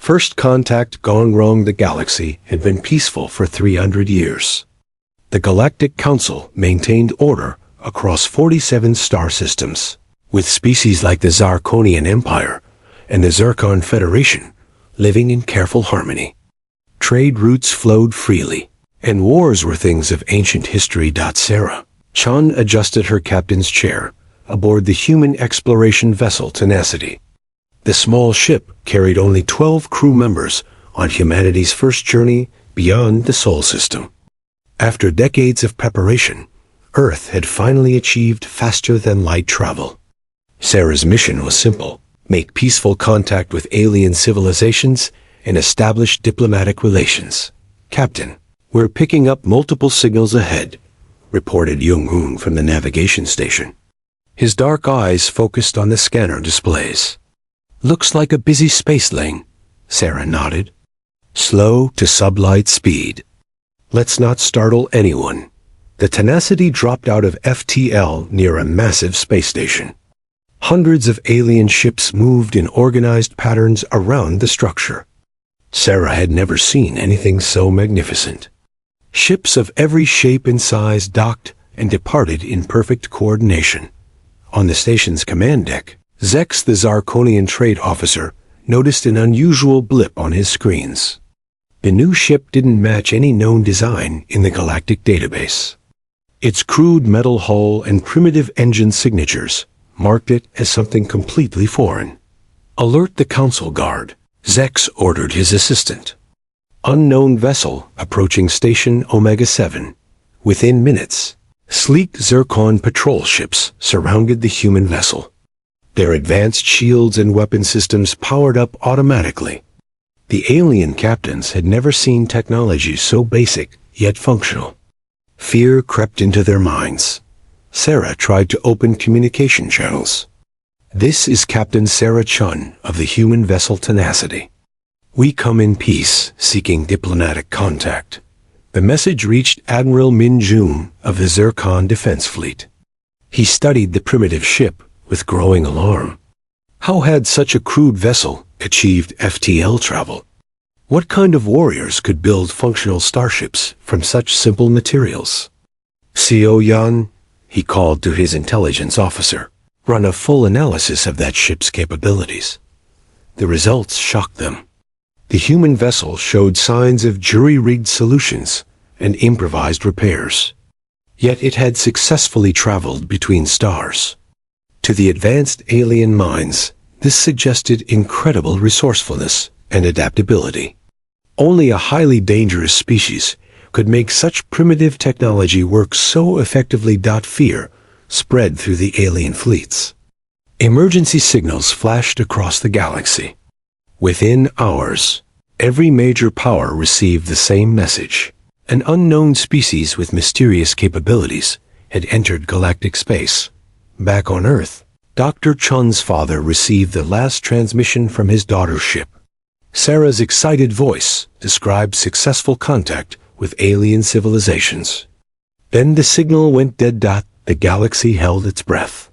First contact gone wrong. The galaxy had been peaceful for 300 years. The Galactic Council maintained order across 47 star systems, with species like the Zarkonian Empire and the Zircon Federation living in careful harmony. Trade routes flowed freely, and wars were things of ancient history. Sarah Chun adjusted her captain's chair aboard the human exploration vessel Tenacity. The small ship carried only 12 crew members on humanity's first journey beyond the Sol system. After decades of preparation, Earth had finally achieved faster-than-light travel. Sarah's mission was simple: make peaceful contact with alien civilizations and establish diplomatic relations. "Captain, we're picking up multiple signals ahead," reported Jung-hoon from the navigation station. His dark eyes focused on the scanner displays. "Looks like a busy space lane," Sarah nodded. "Slow to sublight speed. Let's not startle anyone." The Tenacity dropped out of FTL near a massive space station. Hundreds of alien ships moved in organized patterns around the structure. Sarah had never seen anything so magnificent. Ships of every shape and size docked and departed in perfect coordination. On the station's command deck, Zex, the Zarkonian trade officer, noticed an unusual blip on his screens. The new ship didn't match any known design in the galactic database. Its crude metal hull and primitive engine signatures marked it as something completely foreign. "Alert the Council Guard," Zex ordered his assistant. Unknown vessel approaching Station Omega-7. Within minutes, sleek Zircon patrol ships surrounded the human vessel. Their advanced shields and weapon systems powered up automatically. The alien captains had never seen technology so basic yet functional. Fear crept into their minds. Sarah tried to open communication channels. "This is Captain Sarah Chun of the human vessel Tenacity. We come in peace, seeking diplomatic contact." The message reached Admiral Min Jun of the Zircon Defense Fleet. He studied the primitive ship with growing alarm. How had such a crude vessel achieved FTL travel? What kind of warriors could build functional starships from such simple materials? "Seo Yan," he called to his intelligence officer, "run a full analysis of that ship's capabilities." The results shocked them. The human vessel showed signs of jury-rigged solutions and improvised repairs. Yet it had successfully traveled between stars. To the advanced alien minds, this suggested incredible resourcefulness and adaptability. Only a highly dangerous species could make such primitive technology work so effectively. Fear spread through the alien fleets. Emergency signals flashed across the galaxy. Within hours, every major power received the same message. An unknown species with mysterious capabilities had entered galactic space. Back on Earth, Dr. Chun's father received the last transmission from his daughter's ship. Sarah's excited voice described successful contact with alien civilizations. Then the signal went dead. The galaxy held its breath.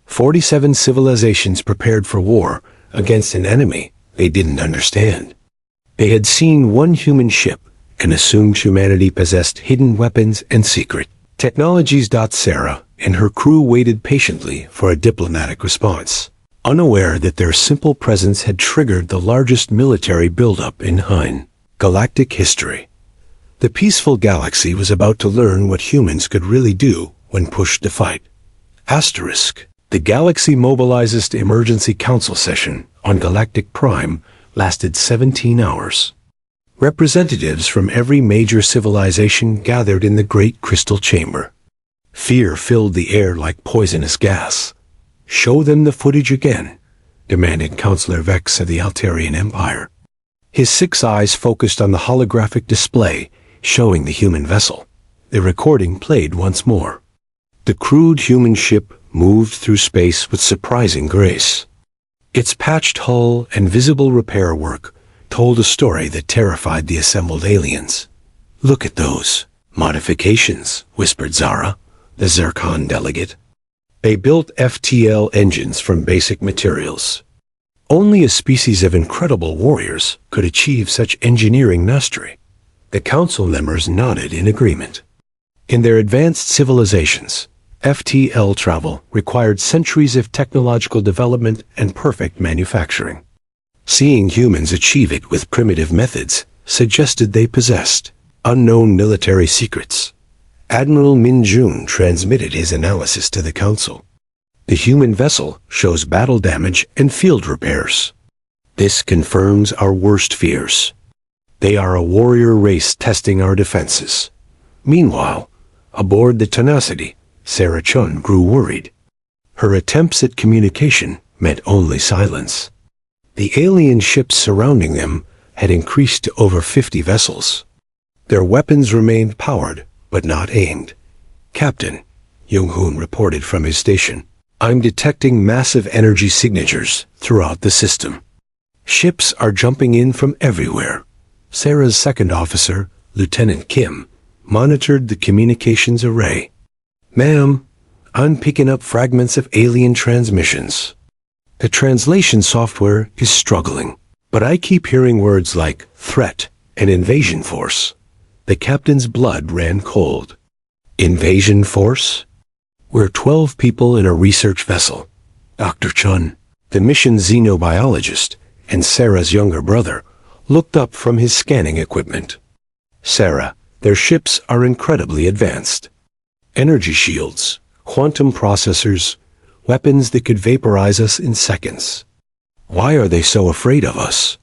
47 civilizations prepared for war against an enemy they didn't understand. They had seen one human ship and assumed humanity possessed hidden weapons and secret technologies. Sarah and her crew waited patiently for a diplomatic response, unaware that their simple presence had triggered the largest military buildup in galactic history. The peaceful galaxy was about to learn what humans could really do when pushed to fight. The galaxy mobilized emergency council session on Galactic Prime lasted 17 hours. Representatives from every major civilization gathered in the Great Crystal Chamber. Fear filled the air like poisonous gas. "Show them the footage again," demanded Councillor Vex of the Altarian Empire. His 6 eyes focused on the holographic display showing the human vessel. The recording played once more. The crude human ship moved through space with surprising grace. Its patched hull and visible repair work told a story that terrified the assembled aliens. "Look at those modifications," whispered Zara, the Zircon delegate. They built FTL engines from basic materials. Only a species of incredible warriors could achieve such engineering mastery. The council members nodded in agreement. In their advanced civilizations, FTL travel required centuries of technological development and perfect manufacturing. Seeing humans achieve it with primitive methods suggested they possessed unknown military secrets. Admiral Min Jun transmitted his analysis to the council. The human vessel shows battle damage and field repairs. This confirms our worst fears. They are a warrior race testing our defenses. Meanwhile, aboard the Tenacity, Sarah Chun grew worried. Her attempts at communication meant only silence. The alien ships surrounding them had increased to over 50 vessels. Their weapons remained powered, but not aimed. "Captain," Jung-hoon reported from his station, "I'm detecting massive energy signatures throughout the system. Ships are jumping in from everywhere." Sarah's second officer, Lieutenant Kim, monitored the communications array. "Ma'am, I'm picking up fragments of alien transmissions. The translation software is struggling, but I keep hearing words like threat and invasion force." The captain's blood ran cold. "Invasion force? We're 12 people in a research vessel. Dr. Chun, the mission xenobiologist, and Sarah's younger brother, looked up from his scanning equipment. Sarah, their ships are incredibly advanced. Energy shields, quantum processors, weapons that could vaporize us in seconds. Why are they so afraid of us?"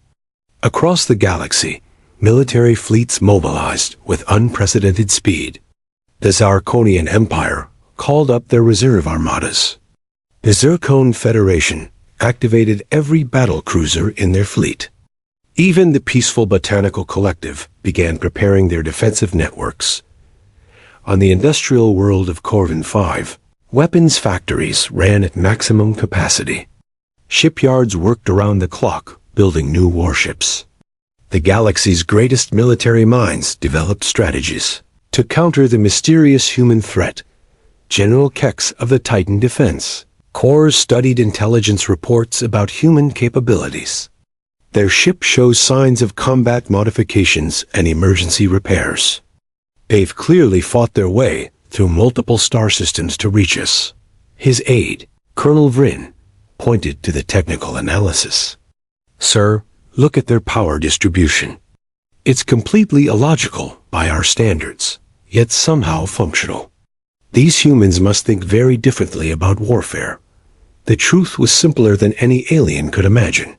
Across the galaxy, military fleets mobilized with unprecedented speed. The Zarkonian Empire called up their reserve armadas. The Zircon Federation activated every battle cruiser in their fleet. Even the peaceful Botanical Collective began preparing their defensive networks. On the industrial world of Corvin 5, weapons factories ran at maximum capacity. Shipyards worked around the clock, building new warships. The galaxy's greatest military minds developed strategies to counter the mysterious human threat. General Kex of the Titan Defense Corps studied intelligence reports about human capabilities. Their ship shows signs of combat modifications and emergency repairs. They've clearly fought their way through multiple star systems to reach us. His aide, Colonel Vryn, pointed to the technical analysis. "Sir, look at their power distribution. It's completely illogical by our standards, yet somehow functional. These humans must think very differently about warfare. The truth was simpler than any alien could imagine."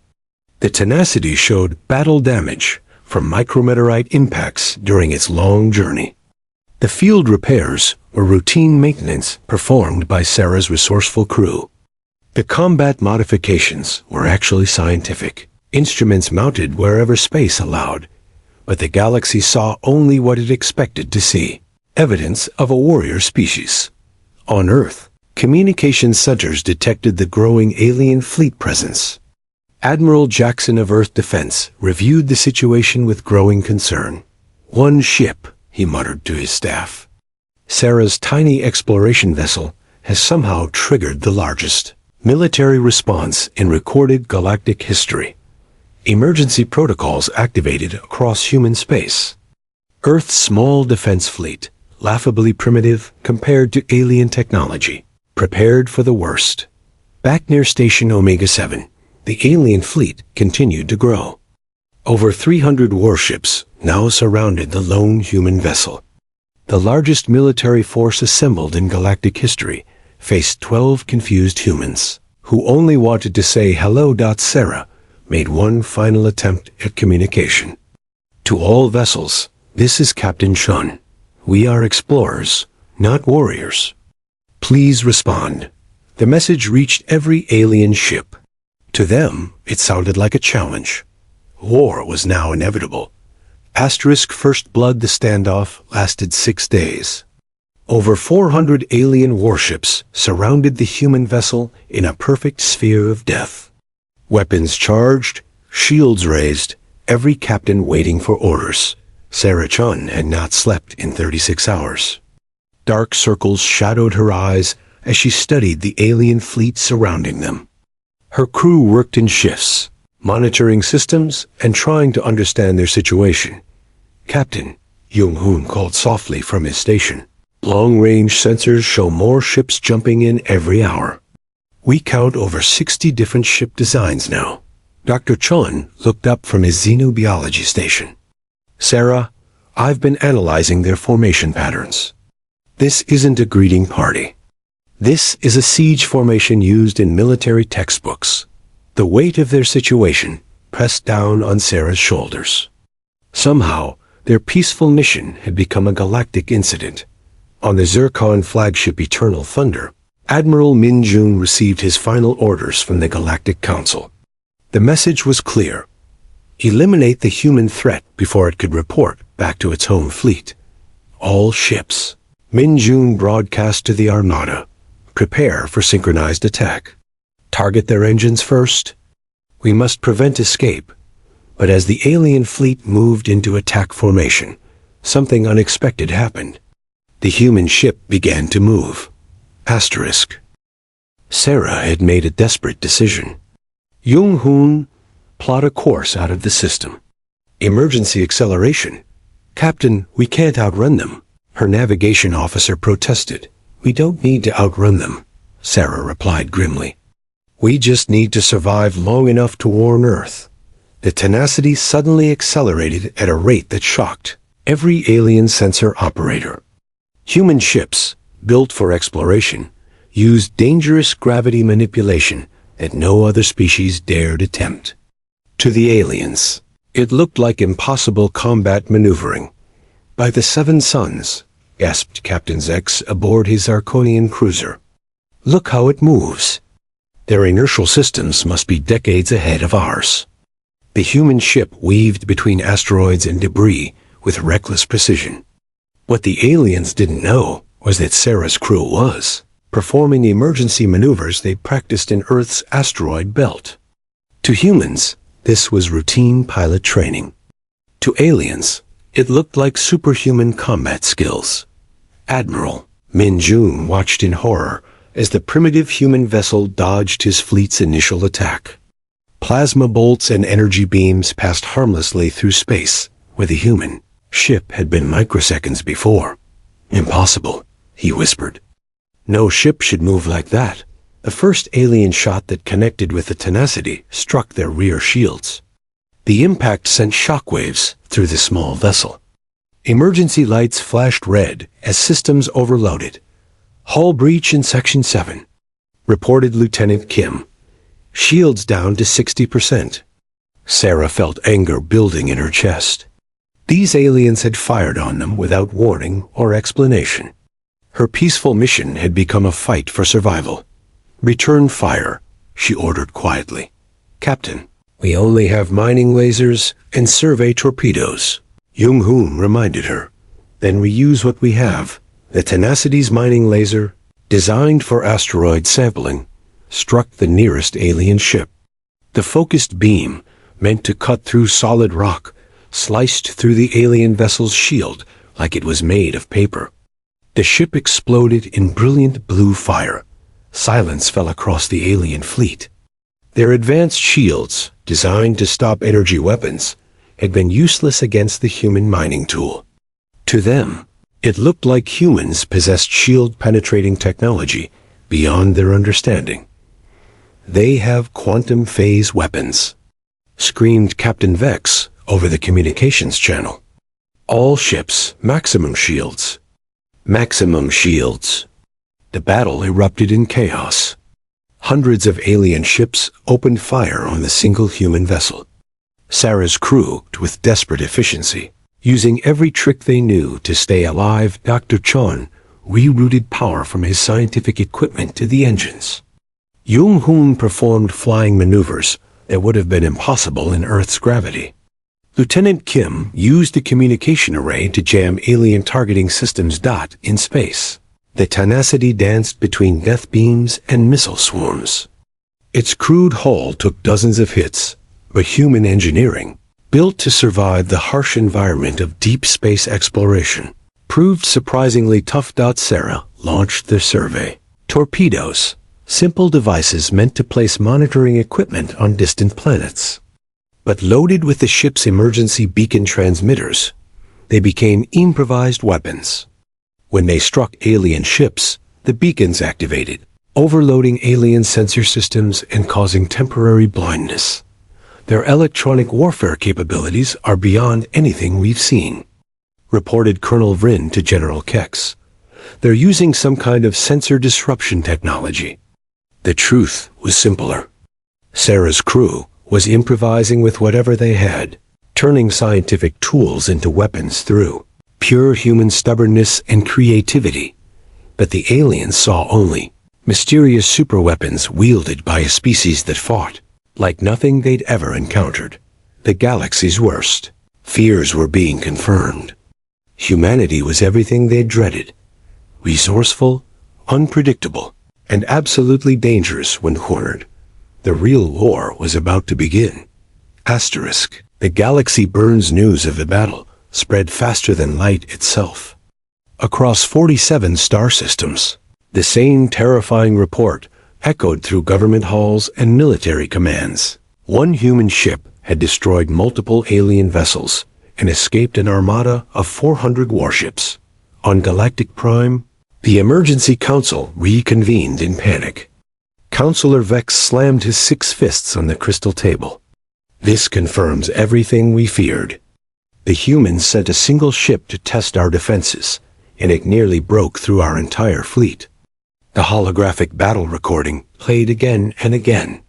The Tenacity showed battle damage from micrometeorite impacts during its long journey. The field repairs were routine maintenance performed by Sarah's resourceful crew. The combat modifications were actually scientific, instruments mounted wherever space allowed, but the galaxy saw only what it expected to see, evidence of a warrior species. On Earth, communication centers detected the growing alien fleet presence. Admiral Jackson of Earth Defense reviewed the situation with growing concern. "One ship," he muttered to his staff. "Sarah's tiny exploration vessel has somehow triggered the largest military response in recorded galactic history. Emergency protocols activated across human space. Earth's small defense fleet, laughably primitive compared to alien technology, prepared for the worst." Back near Station Omega 7, the alien fleet continued to grow. Over 300 warships now surrounded the lone human vessel. The largest military force assembled in galactic history faced 12 confused humans, who only wanted to say hello. Sarah made one final attempt at communication. "To all vessels, this is Captain Chun. We are explorers, not warriors. Please respond." The message reached every alien ship. To them, it sounded like a challenge. War was now inevitable. First Blood. The standoff lasted 6 days. Over 400 alien warships surrounded the human vessel in a perfect sphere of death. Weapons charged, shields raised, every captain waiting for orders. Sarah Chun had not slept in 36 hours. Dark circles shadowed her eyes as she studied the alien fleet surrounding them. Her crew worked in shifts, monitoring systems and trying to understand their situation. "Captain," Jung-hoon called softly from his station. "Long-range sensors show more ships jumping in every hour. We count over 60 different ship designs now." Dr. Chun looked up from his xenobiology station. "Sarah, I've been analyzing their formation patterns. This isn't a greeting party. This is a siege formation used in military textbooks." The weight of their situation pressed down on Sarah's shoulders. Somehow, their peaceful mission had become a galactic incident. On the Zircon flagship Eternal Thunder, Admiral Min Jun received his final orders from the Galactic Council. The message was clear: eliminate the human threat before it could report back to its home fleet. All ships. Min Jun broadcast to the Armada: prepare for synchronized attack. Target their engines first. We must prevent escape. But as the alien fleet moved into attack formation, something unexpected happened. The human ship began to move. Asterisk. Sarah had made a desperate decision. Jung-hoon, plot a course out of the system. Emergency acceleration. "Captain, we can't outrun them." Her navigation officer protested. "We don't need to outrun them," Sarah replied grimly. "We just need to survive long enough to warn Earth." The tenacity suddenly accelerated at a rate that shocked every alien sensor operator. Human ships, built for exploration, used dangerous gravity manipulation that no other species dared attempt. To the aliens, it looked like impossible combat maneuvering. "By the Seven Suns," gasped Captain Zex aboard his Arconian cruiser. "Look how it moves. Their inertial systems must be decades ahead of ours." The human ship weaved between asteroids and debris with reckless precision. What the aliens didn't know was that Sarah's crew was performing emergency maneuvers they practiced in Earth's asteroid belt. To humans, this was routine pilot training. To aliens, it looked like superhuman combat skills. Admiral Min Jun watched in horror as the primitive human vessel dodged his fleet's initial attack. Plasma bolts and energy beams passed harmlessly through space, where the human ship had been microseconds before. "Impossible," he whispered. "No ship should move like that." The first alien shot that connected with the tenacity struck their rear shields. The impact sent shockwaves through the small vessel. Emergency lights flashed red as systems overloaded. "Hull breach in Section 7, reported Lieutenant Kim. Shields down to 60%. Sarah felt anger building in her chest. These aliens had fired on them without warning or explanation. Her peaceful mission had become a fight for survival. "Return fire," she ordered quietly. "Captain, we only have mining lasers and survey torpedoes," Jung-hoon reminded her. "Then we use what we have." The Tenacity's mining laser, designed for asteroid sampling, struck the nearest alien ship. The focused beam, meant to cut through solid rock, sliced through the alien vessel's shield like it was made of paper. The ship exploded in brilliant blue fire. Silence fell across the alien fleet. Their advanced shields, designed to stop energy weapons, had been useless against the human mining tool. To them, it looked like humans possessed shield-penetrating technology beyond their understanding. "They have quantum phase weapons," screamed Captain Vex over the communications channel. "All ships, maximum shields." Maximum shields. The battle erupted in chaos. Hundreds of alien ships opened fire on the single human vessel. Sarah's crew, with desperate efficiency, using every trick they knew to stay alive, Dr. Chon rerouted power from his scientific equipment to the engines. Jung-hoon performed flying maneuvers that would have been impossible in Earth's gravity. Lieutenant Kim used the communication array to jam alien targeting systems in space. The Tenacity danced between death beams and missile swarms. Its crude hull took dozens of hits, but human engineering, built to survive the harsh environment of deep space exploration, proved surprisingly tough. Sarah launched the survey torpedoes, simple devices meant to place monitoring equipment on distant planets. But loaded with the ship's emergency beacon transmitters, they became improvised weapons. When they struck alien ships, the beacons activated, overloading alien sensor systems and causing temporary blindness. Their electronic warfare capabilities are beyond anything we've seen, reported Colonel Vryn to General Kex. They're using some kind of sensor disruption technology. The truth was simpler. Sarah's crew was improvising with whatever they had, turning scientific tools into weapons through pure human stubbornness and creativity. But the aliens saw only mysterious superweapons wielded by a species that fought like nothing they'd ever encountered. The galaxy's worst fears were being confirmed. Humanity was everything they'd dreaded: resourceful, unpredictable, and absolutely dangerous when cornered. The real war was about to begin. Asterisk. The galaxy burns news of the battle spread faster than light itself. Across 47 star systems, the same terrifying report echoed through government halls and military commands. One human ship had destroyed multiple alien vessels and escaped an armada of 400 warships. On Galactic Prime, the Emergency Council reconvened in panic. Counselor Vex slammed his 6 fists on the crystal table. This confirms everything we feared. The humans sent a single ship to test our defenses, and it nearly broke through our entire fleet. The holographic battle recording played again and again.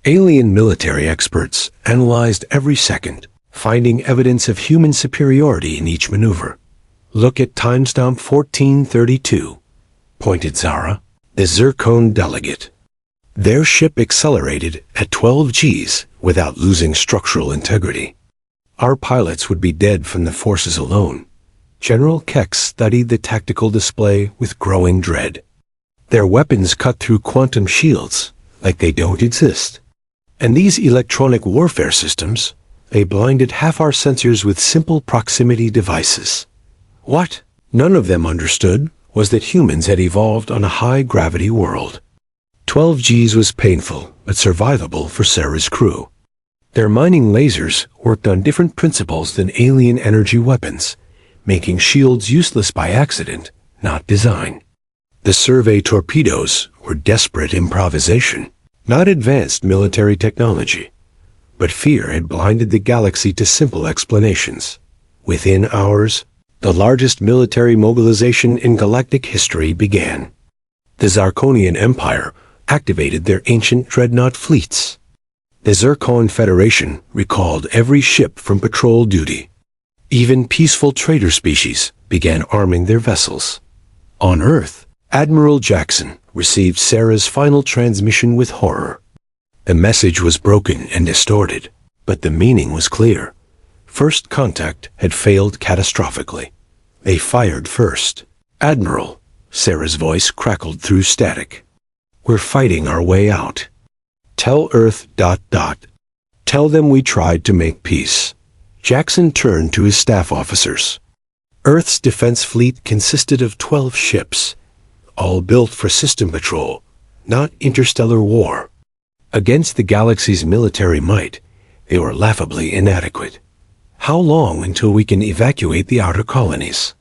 Alien military experts analyzed every second, finding evidence of human superiority in each maneuver. Look at timestamp 1432, pointed Zara, the Zircon delegate. Their ship accelerated at 12 Gs without losing structural integrity. Our pilots would be dead from the forces alone. General Kex studied the tactical display with growing dread. Their weapons cut through quantum shields like they don't exist. And these electronic warfare systems, they blinded half our sensors with simple proximity devices. What none of them understood was that humans had evolved on a high-gravity world. 12 Gs was painful but survivable for Sarah's crew. Their mining lasers worked on different principles than alien energy weapons, making shields useless by accident, not design. The survey torpedoes were desperate improvisation, not advanced military technology. But fear had blinded the galaxy to simple explanations. Within hours, the largest military mobilization in galactic history began. The Zarkonian Empire activated their ancient dreadnought fleets. The Zircon Federation recalled every ship from patrol duty. Even peaceful trader species began arming their vessels. On Earth, Admiral Jackson received Sarah's final transmission with horror. The message was broken and distorted, but the meaning was clear. First contact had failed catastrophically. They fired first. Admiral, Sarah's voice crackled through static. We're fighting our way out. Tell Earth ... Tell them we tried to make peace. Jackson turned to his staff officers. Earth's defense fleet consisted of 12 ships, all built for system patrol, not interstellar war. Against the galaxy's military might, they were laughably inadequate. How long until we can evacuate the outer colonies?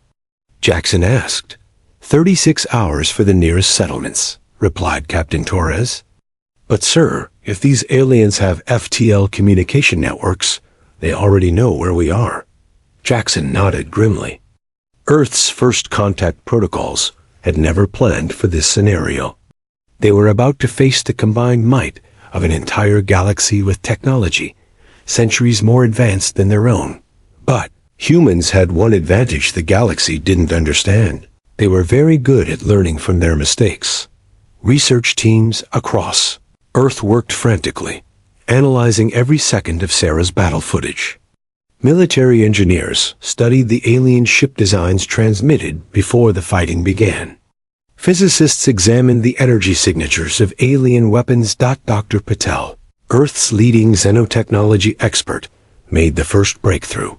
Jackson asked. 36 hours for the nearest settlements, replied Captain Torres. But sir, if these aliens have FTL communication networks, they already know where we are. Jackson nodded grimly. Earth's first contact protocols had never planned for this scenario. They were about to face the combined might of an entire galaxy with technology, centuries more advanced than their own. But humans had one advantage the galaxy didn't understand. They were very good at learning from their mistakes. Research teams across Earth worked frantically, analyzing every second of Sarah's battle footage. Military engineers studied the alien ship designs transmitted before the fighting began. Physicists examined the energy signatures of alien weapons. Dr. Patel, Earth's leading xenotechnology expert, made the first breakthrough.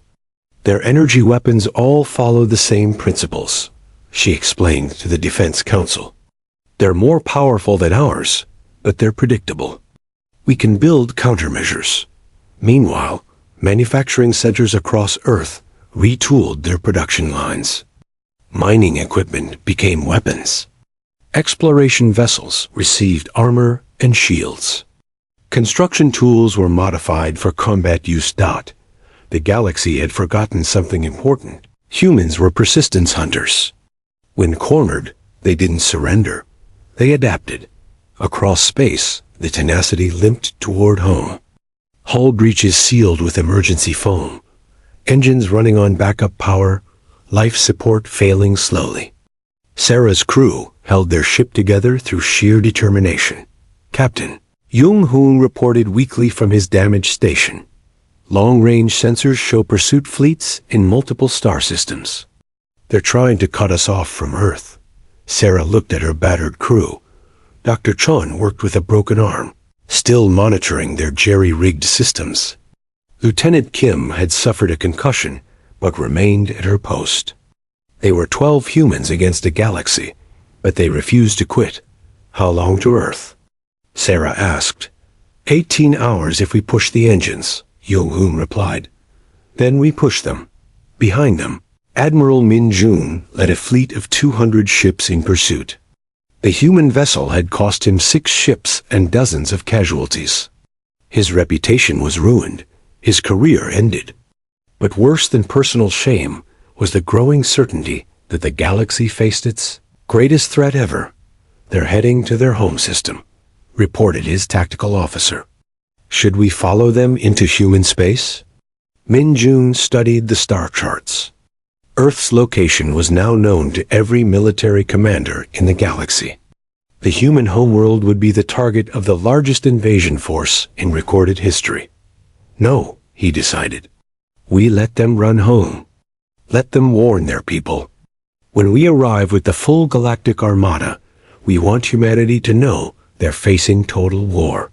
Their energy weapons all follow the same principles, she explained to the Defense Council. They're more powerful than ours, but they're predictable. We can build countermeasures. Meanwhile, manufacturing centers across Earth retooled their production lines. Mining equipment became weapons. Exploration vessels received armor and shields. Construction tools were modified for combat use. The galaxy had forgotten something important. Humans were persistence hunters. When cornered, they didn't surrender. They adapted. Across space, the tenacity limped toward home. Hull breaches sealed with emergency foam. Engines running on backup power, life support failing slowly. Sarah's crew held their ship together through sheer determination. Captain Jung-hoon reported weekly from his damaged station. Long-range sensors show pursuit fleets in multiple star systems. They're trying to cut us off from Earth. Sarah looked at her battered crew. Dr. Chon worked with a broken arm, still monitoring their jerry-rigged systems. Lieutenant Kim had suffered a concussion, but remained at her post. They were 12 humans against a galaxy, but they refused to quit. How long to Earth? Sarah asked. 18 hours if we push the engines, Jung-hoon replied. Then we push them. Behind them, Admiral Min-jun led a fleet of 200 ships in pursuit. The human vessel had cost him 6 ships and dozens of casualties. His reputation was ruined. His career ended. But worse than personal shame was the growing certainty that the galaxy faced its greatest threat ever. They're heading to their home system, reported his tactical officer. Should we follow them into human space? Min-jun studied the star charts. Earth's location was now known to every military commander in the galaxy. The human homeworld would be the target of the largest invasion force in recorded history. No, he decided. We let them run home. Let them warn their people. When we arrive with the full galactic armada, we want humanity to know they're facing total war.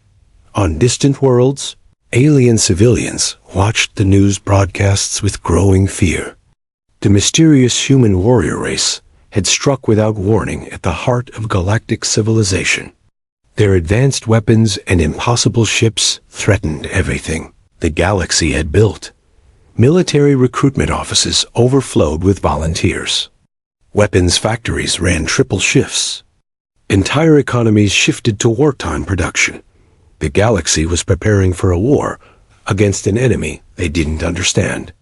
On distant worlds, alien civilians watched the news broadcasts with growing fear. The mysterious human warrior race had struck without warning at the heart of galactic civilization. Their advanced weapons and impossible ships threatened everything the galaxy had built. Military recruitment offices overflowed with volunteers. Weapons factories ran triple shifts. Entire economies shifted to wartime production. The galaxy was preparing for a war against an enemy they didn't understand.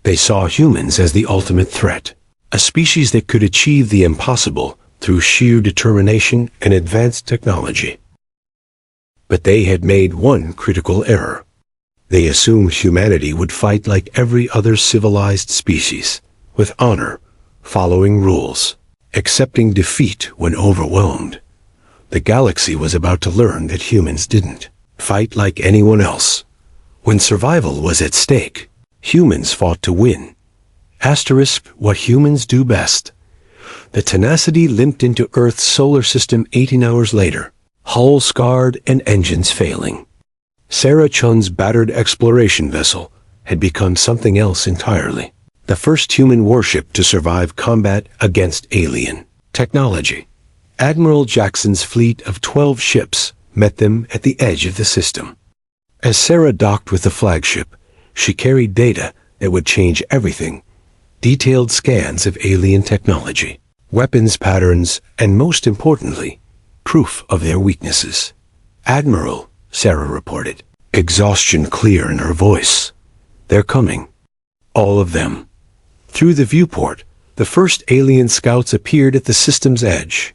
They saw humans as the ultimate threat, a species that could achieve the impossible through sheer determination and advanced technology. But they had made one critical error. They assumed humanity would fight like every other civilized species, with honor, following rules, accepting defeat when overwhelmed. The galaxy was about to learn that humans didn't fight like anyone else. When survival was at stake, humans fought to win. Asterisk, what humans do best. The tenacity limped into Earth's solar system 18 hours later, hull scarred and engines failing. Sarah Chun's battered exploration vessel had become something else entirely. The first human warship to survive combat against alien technology. Admiral Jackson's fleet of 12 ships met them at the edge of the system. As Sarah docked with the flagship, she carried data that would change everything. Detailed scans of alien technology, weapons patterns, and most importantly, proof of their weaknesses. Admiral, Sarah reported, exhaustion clear in her voice. They're coming. All of them. Through the viewport, the first alien scouts appeared at the system's edge.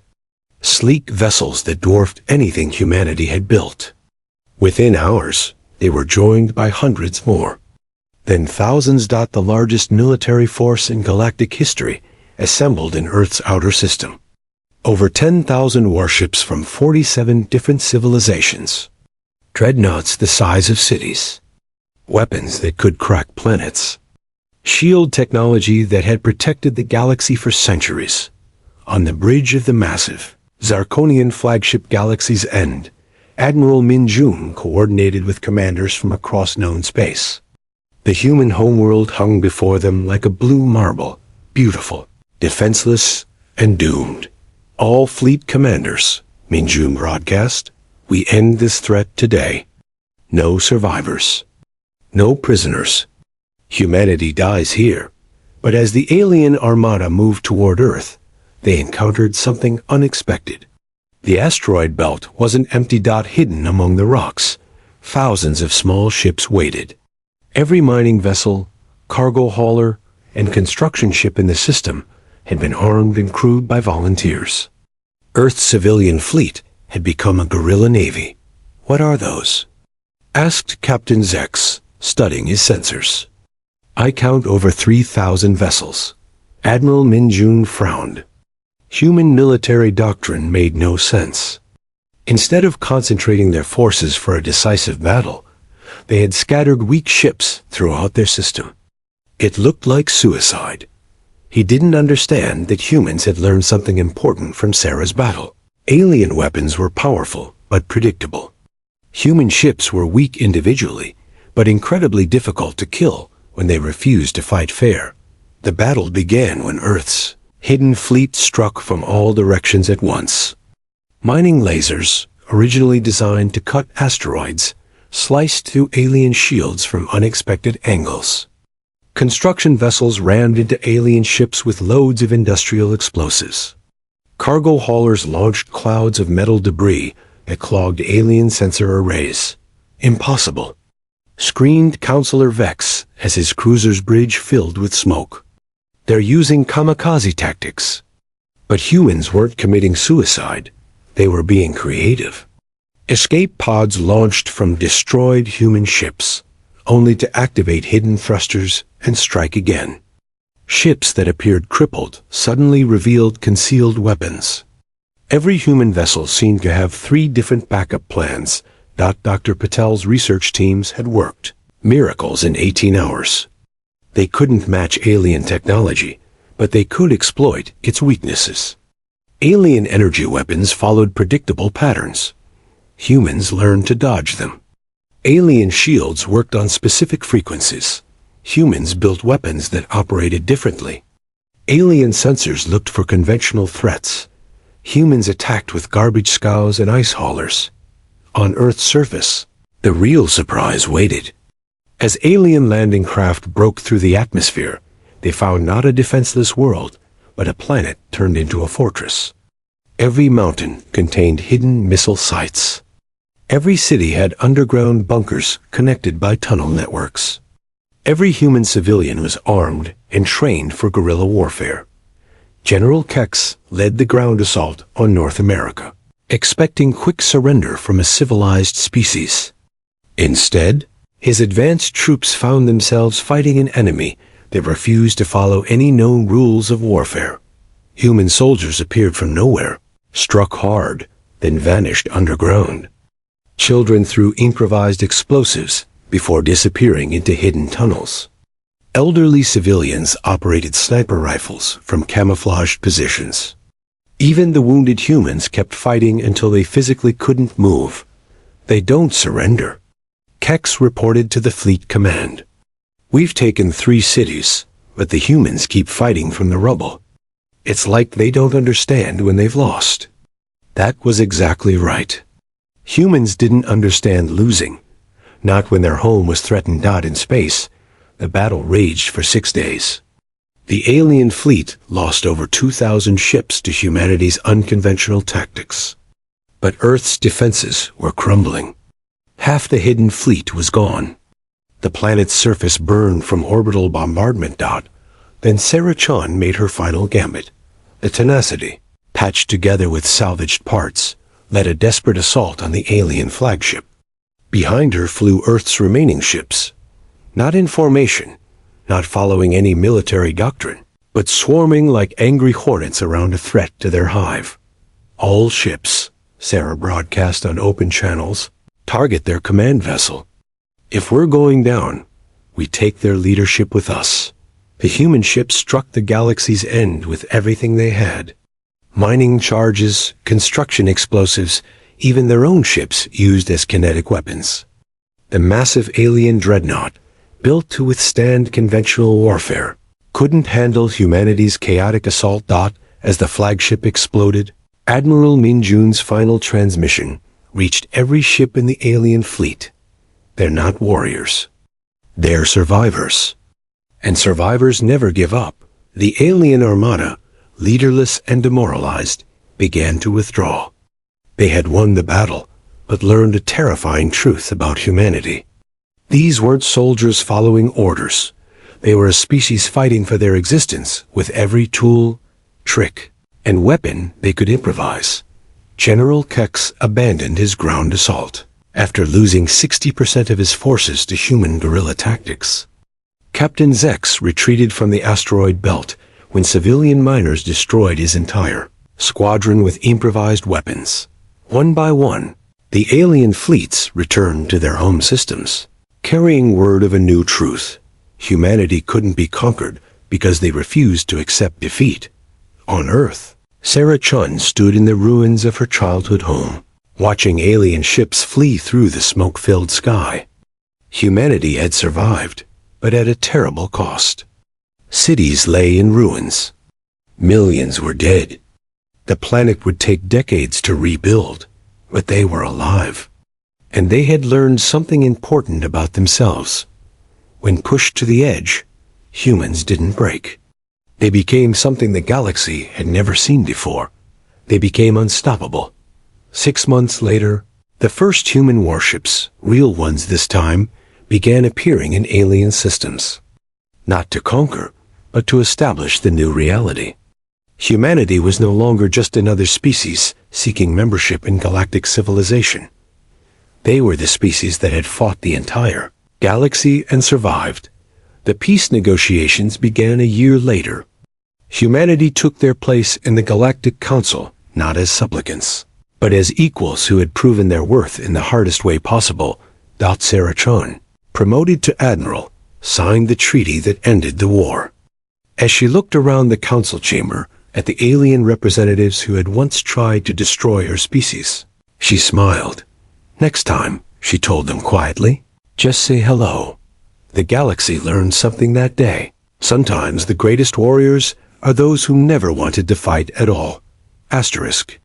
Sleek vessels that dwarfed anything humanity had built. Within hours, they were joined by hundreds more. Then thousands. The largest military force in galactic history assembled in Earth's outer system. Over 10,000 warships from 47 different civilizations. Dreadnoughts the size of cities. Weapons that could crack planets. Shield technology that had protected the galaxy for centuries. On the bridge of the massive Zarkonian flagship Galaxy's End, Admiral Min-jun coordinated with commanders from across known space. The human homeworld hung before them like a blue marble, beautiful, defenseless, and doomed. all fleet commanders, Minjun broadcast, we end this threat today. No survivors. No prisoners. Humanity dies here. But as the alien armada moved toward Earth, they encountered something unexpected. The asteroid belt was an empty dot hidden among the rocks. Thousands of small ships waited. Every mining vessel, cargo hauler, and construction ship in the system had been armed and crewed by volunteers. Earth's civilian fleet had become a guerrilla navy. What are those? Asked Captain Zex, studying his sensors. I count over 3,000 vessels. Admiral Minjun frowned. Human military doctrine made no sense. Instead of concentrating their forces for a decisive battle, they had scattered weak ships throughout their system. It looked like suicide. He didn't understand that humans had learned something important from Sarah's battle. Alien weapons were powerful, but predictable. Human ships were weak individually, but incredibly difficult to kill when they refused to fight fair. The battle began when Earth's hidden fleet struck from all directions at once. Mining lasers, originally designed to cut asteroids, sliced through alien shields from unexpected angles. Construction vessels rammed into alien ships with loads of industrial explosives. Cargo haulers launched clouds of metal debris that clogged alien sensor arrays. Impossible. Screamed Counselor Vex as his cruiser's bridge filled with smoke. They're using kamikaze tactics. But humans weren't committing suicide. They were being creative. Escape pods launched from destroyed human ships, only to activate hidden thrusters and strike again. Ships that appeared crippled suddenly revealed concealed weapons. Every human vessel seemed to have 3 different backup plans. Dr. Patel's research teams had worked miracles in 18 hours. They couldn't match alien technology, but they could exploit its weaknesses. Alien energy weapons followed predictable patterns. Humans learned to dodge them. Alien shields worked on specific frequencies. Humans built weapons that operated differently. Alien sensors looked for conventional threats. Humans attacked with garbage scows and ice haulers. On Earth's surface, the real surprise waited. As alien landing craft broke through the atmosphere, they found not a defenseless world, but a planet turned into a fortress. Every mountain contained hidden missile sites. Every city had underground bunkers connected by tunnel networks. Every human civilian was armed and trained for guerrilla warfare. General Kex led the ground assault on North America, expecting quick surrender from a civilized species. Instead, his advanced troops found themselves fighting an enemy that refused to follow any known rules of warfare. Human soldiers appeared from nowhere, struck hard, then vanished underground. Children threw improvised explosives before disappearing into hidden tunnels. Elderly civilians operated sniper rifles from camouflaged positions. Even the wounded humans kept fighting until they physically couldn't move. They don't surrender. Kex reported to the fleet command. We've taken 3 cities, but the humans keep fighting from the rubble. It's like they don't understand when they've lost. That was exactly right. Humans didn't understand losing. Not when their home was threatened out in space. The battle raged for 6 days. The alien fleet lost over 2,000 ships to humanity's unconventional tactics. But Earth's defenses were crumbling. Half the hidden fleet was gone. The planet's surface burned from orbital bombardment. Then Sarah Chon made her final gambit. The Tenacity, patched together with salvaged parts, led a desperate assault on the alien flagship. Behind her flew Earth's remaining ships, not in formation, not following any military doctrine, but swarming like angry hornets around a threat to their hive. All ships, Sarah broadcast on open channels, target their command vessel. If we're going down, we take their leadership with us. The human ships struck the galaxy's end with everything they had. Mining charges, construction explosives, even their own ships used as kinetic weapons. The massive alien dreadnought, built to withstand conventional warfare, couldn't handle humanity's chaotic assault. As the flagship exploded, Admiral Minjun's final transmission reached every ship in the alien fleet. They're not warriors. They're survivors. And survivors never give up. The alien armada, leaderless and demoralized, began to withdraw. They had won the battle, but learned a terrifying truth about humanity. These weren't soldiers following orders. They were a species fighting for their existence with every tool, trick, and weapon they could improvise. General Kex abandoned his ground assault after losing 60% of his forces to human guerrilla tactics. Captain Zex retreated from the asteroid belt when civilian miners destroyed his entire squadron with improvised weapons. One by one, the alien fleets returned to their home systems, carrying word of a new truth. Humanity couldn't be conquered because they refused to accept defeat. On Earth, Sarah Chun stood in the ruins of her childhood home, watching alien ships flee through the smoke-filled sky. Humanity had survived, but at a terrible cost. Cities lay in ruins. Millions were dead. The planet would take decades to rebuild, but they were alive. And they had learned something important about themselves. When pushed to the edge, humans didn't break. They became something the galaxy had never seen before. They became unstoppable. 6 months later, the first human warships, real ones this time, began appearing in alien systems. Not to conquer, but to establish the new reality. Humanity was no longer just another species seeking membership in galactic civilization. They were the species that had fought the entire galaxy and survived. The peace negotiations began a year later. Humanity took their place in the Galactic Council, not as supplicants, but as equals who had proven their worth in the hardest way possible. Sarah Chun, promoted to Admiral, signed the treaty that ended the war. As she looked around the council chamber at the alien representatives who had once tried to destroy her species, she smiled. Next time, she told them quietly, just say hello. The galaxy learned something that day. Sometimes the greatest warriors are those who never wanted to fight at all. Asterisk.